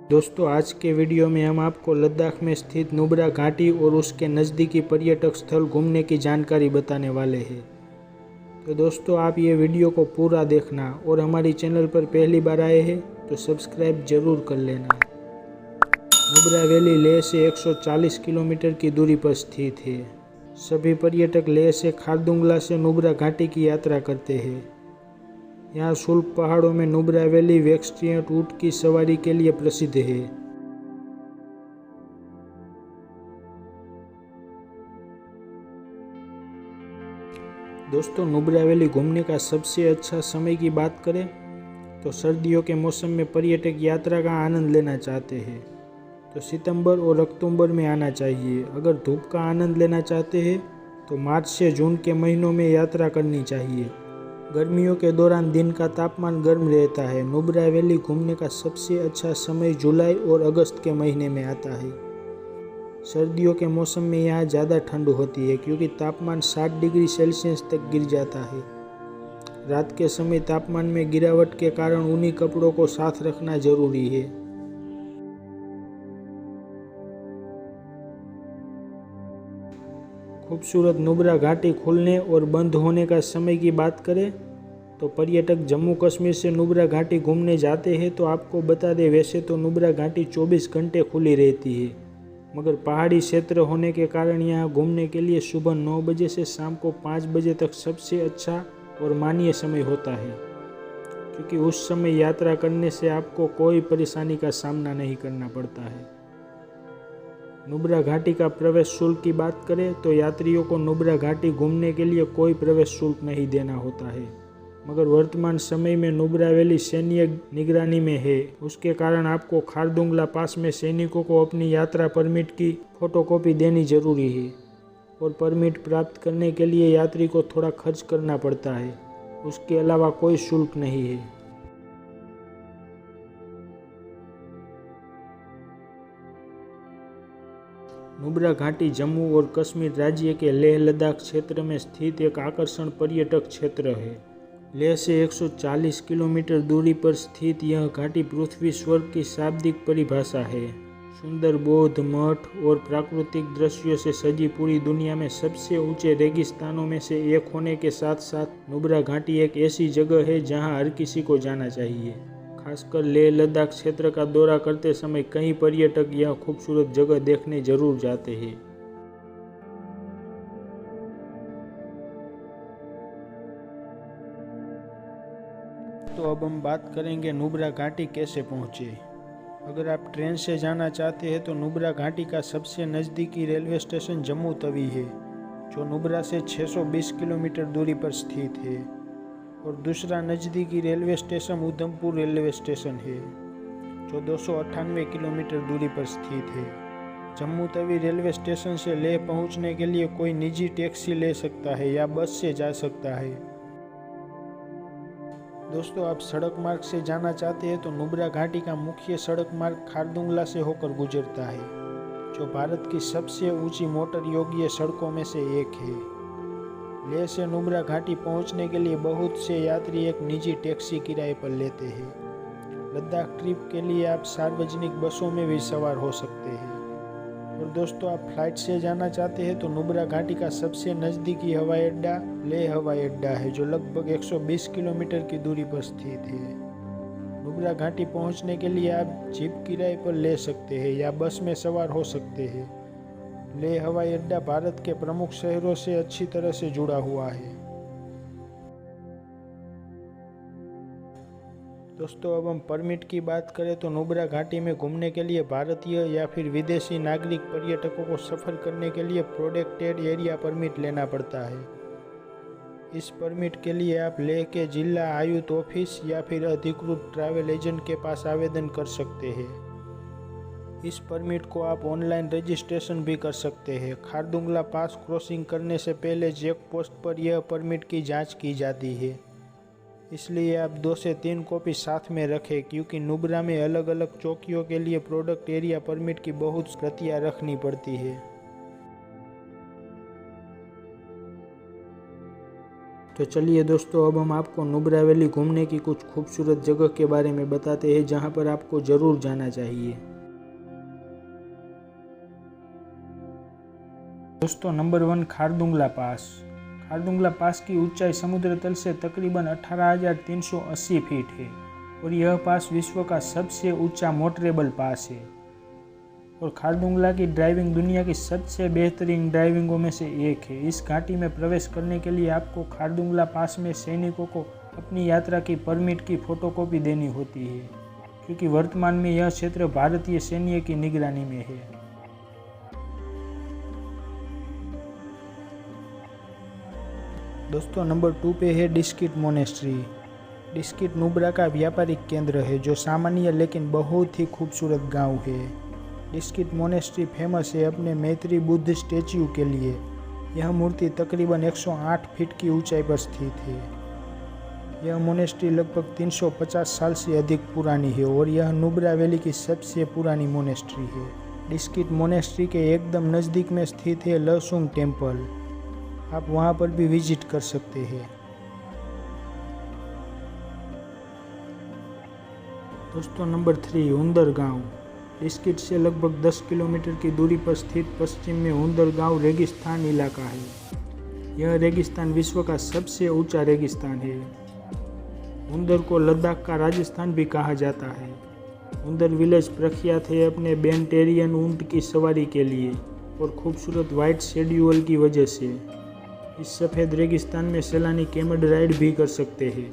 दोस्तों आज के वीडियो में हम आपको लद्दाख में स्थित नुब्रा घाटी और उसके नज़दीकी पर्यटक स्थल घूमने की जानकारी बताने वाले हैं। तो दोस्तों आप ये वीडियो को पूरा देखना और हमारी चैनल पर पहली बार आए हैं तो सब्सक्राइब जरूर कर लेना। नुब्रा वैली लेह से 140 किलोमीटर की दूरी पर स्थित है। सभी पर्यटक लेह से खारदुंगला से नुब्रा घाटी की यात्रा करते हैं। यहाँ शुल्क पहाड़ों में नुब्रा वैली वेक्सट्रियट ऊंट की सवारी के लिए प्रसिद्ध है। दोस्तों नुब्रा वैली घूमने का सबसे अच्छा समय की बात करें तो सर्दियों के मौसम में पर्यटक यात्रा का आनंद लेना चाहते हैं तो सितंबर और अक्टूबर में आना चाहिए। अगर धूप का आनंद लेना चाहते हैं तो मार्च से जून के महीनों में यात्रा करनी चाहिए। गर्मियों के दौरान दिन का तापमान गर्म रहता है। नुब्रा वैली घूमने का सबसे अच्छा समय जुलाई और अगस्त के महीने में आता है। सर्दियों के मौसम में यहाँ ज़्यादा ठंड होती है क्योंकि तापमान 60 डिग्री सेल्सियस तक गिर जाता है। रात के समय तापमान में गिरावट के कारण ऊनी कपड़ों को साथ रखना जरूरी है। खूबसूरत नुब्रा घाटी खुलने और बंद होने का समय की बात करें तो पर्यटक जम्मू कश्मीर से नुब्रा घाटी घूमने जाते हैं तो आपको बता दें वैसे तो नुब्रा घाटी 24 घंटे खुली रहती है, मगर पहाड़ी क्षेत्र होने के कारण यहाँ घूमने के लिए सुबह 9 बजे से शाम को 5 बजे तक सबसे अच्छा और माननीय समय होता है, क्योंकि उस समय यात्रा करने से आपको कोई परेशानी का सामना नहीं करना पड़ता है। नुब्रा घाटी का प्रवेश शुल्क की बात करें तो यात्रियों को नुब्रा घाटी घूमने के लिए कोई प्रवेश शुल्क नहीं देना होता है, मगर वर्तमान समय में नुब्रा वैली सैन्य निगरानी में है। उसके कारण आपको खारदुंगला पास में सैनिकों को अपनी यात्रा परमिट की फोटोकॉपी देनी जरूरी है और परमिट प्राप्त करने के लिए यात्री को थोड़ा खर्च करना पड़ता है। उसके अलावा कोई शुल्क नहीं है। नुब्रा घाटी जम्मू और कश्मीर राज्य के लेह लद्दाख क्षेत्र में स्थित एक आकर्षण पर्यटक क्षेत्र है। लेह से 140 किलोमीटर दूरी पर स्थित यह घाटी पृथ्वी स्वर्ग की शाब्दिक परिभाषा है। सुंदर बौद्ध मठ और प्राकृतिक दृश्यों से सजी पूरी दुनिया में सबसे ऊंचे रेगिस्तानों में से एक होने के साथ साथ नुब्रा घाटी एक ऐसी जगह है जहां हर किसी को जाना चाहिए। खासकर लेह लद्दाख क्षेत्र का दौरा करते समय कई पर्यटक यह खूबसूरत जगह देखने जरूर जाते हैं। तो अब हम बात करेंगे नुब्रा घाटी कैसे पहुँचे। अगर आप ट्रेन से जाना चाहते हैं तो नुब्रा घाटी का सबसे नज़दीकी रेलवे स्टेशन जम्मू तवी है, जो नुब्रा से 620 किलोमीटर दूरी पर स्थित है, और दूसरा नज़दीकी railway station Udhampur railway station है, जो 298 किलोमीटर दूरी पर स्थित है। जम्मू तवी रेलवे स्टेशन से लेह पहुंचने के लिए कोई निजी टैक्सी ले सकता है या बस से जा सकता है। दोस्तों आप सड़क मार्ग से जाना चाहते हैं तो नुब्रा घाटी का मुख्य सड़क मार्ग खारदुंगला से होकर गुजरता है, जो भारत की सबसे ऊंची मोटर योग्य सड़कों में से एक है। लेह से नुब्रा घाटी पहुंचने के लिए बहुत से यात्री एक निजी टैक्सी किराए पर लेते हैं। लद्दाख ट्रिप के लिए आप सार्वजनिक बसों में भी सवार हो सकते हैं। और दोस्तों आप फ्लाइट से जाना चाहते हैं तो नुब्रा घाटी का सबसे नज़दीकी हवाई अड्डा लेह हवाई अड्डा है, जो लगभग 120 किलोमीटर की दूरी पर स्थित है। नुब्रा घाटी पहुंचने के लिए आप जीप किराए पर ले सकते हैं या बस में सवार हो सकते हैं। लेह हवाई अड्डा भारत के प्रमुख शहरों से अच्छी तरह से जुड़ा हुआ है। दोस्तों अब हम परमिट की बात करें तो नुब्रा घाटी में घूमने के लिए भारतीय या फिर विदेशी नागरिक पर्यटकों को सफ़र करने के लिए प्रोटेक्टेड एरिया परमिट लेना पड़ता है। इस परमिट के लिए आप लेह के जिला आयुक्त ऑफिस या फिर अधिकृत ट्रैवल एजेंट के पास आवेदन कर सकते हैं। इस परमिट को आप ऑनलाइन रजिस्ट्रेशन भी कर सकते हैं। खारदुंगला पास क्रॉसिंग करने से पहले चेक पोस्ट पर यह परमिट की जांच की जाती है, इसलिए आप 2 से 3 कॉपी साथ में रखें, क्योंकि नुब्रा में अलग अलग चौकियों के लिए प्रोडक्ट एरिया परमिट की बहुत प्रतियां रखनी पड़ती है। तो चलिए दोस्तों, अब हम आपको नुब्रा वैली घूमने की कुछ खूबसूरत जगह के बारे में बताते हैं जहां पर आपको ज़रूर जाना चाहिए। दोस्तों, नंबर 1 खारदुंगला पास। खारदुंगला पास की ऊंचाई समुद्र तल से तकरीबन 18,380 फीट है और यह पास विश्व का सबसे ऊंचा मोटरेबल पास है और खारदुंगला की ड्राइविंग दुनिया की सबसे बेहतरीन ड्राइविंगों में से एक है। इस घाटी में प्रवेश करने के लिए आपको खारदुंगला पास में सैनिकों को अपनी यात्रा की परमिट की फ़ोटोकॉपी देनी होती है, क्योंकि वर्तमान में यह क्षेत्र भारतीय सैन्य की निगरानी में है। दोस्तों, नंबर 2 पे है डिस्किट मोनेस्ट्री। डिस्किट नुब्रा का व्यापारिक केंद्र है जो सामान्य लेकिन बहुत ही खूबसूरत गांव है। डिस्किट मोनेस्ट्री फेमस है अपने मैत्री बुद्ध स्टैच्यू के लिए। यह मूर्ति तकरीबन 108 फीट की ऊंचाई पर स्थित है। यह मोनेस्ट्री लगभग 350 साल से अधिक पुरानी है और यह नुब्रा वैली की सबसे पुरानी मोनेस्ट्री है। डिस्किट मोनेस्ट्री के एकदम नज़दीक में स्थित है लसुंग टेम्पल। आप वहां पर भी विजिट कर सकते हैं। दोस्तों, नंबर 3 उंदर गांव। डिस्किट से लगभग 10 किलोमीटर की दूरी पर स्थित पश्चिम में उंदर गांव रेगिस्तान इलाका है। यह रेगिस्तान विश्व का सबसे ऊंचा रेगिस्तान है। उंदर को लद्दाख का राजस्थान भी कहा जाता है। उंदर विलेज प्रख्यात है अपने बेंटेरियन ऊंट की सवारी के लिए और खूबसूरत वाइट शेड्यूल की वजह से। इस सफ़ेद रेगिस्तान में सैलानी कैमल राइड भी कर सकते हैं।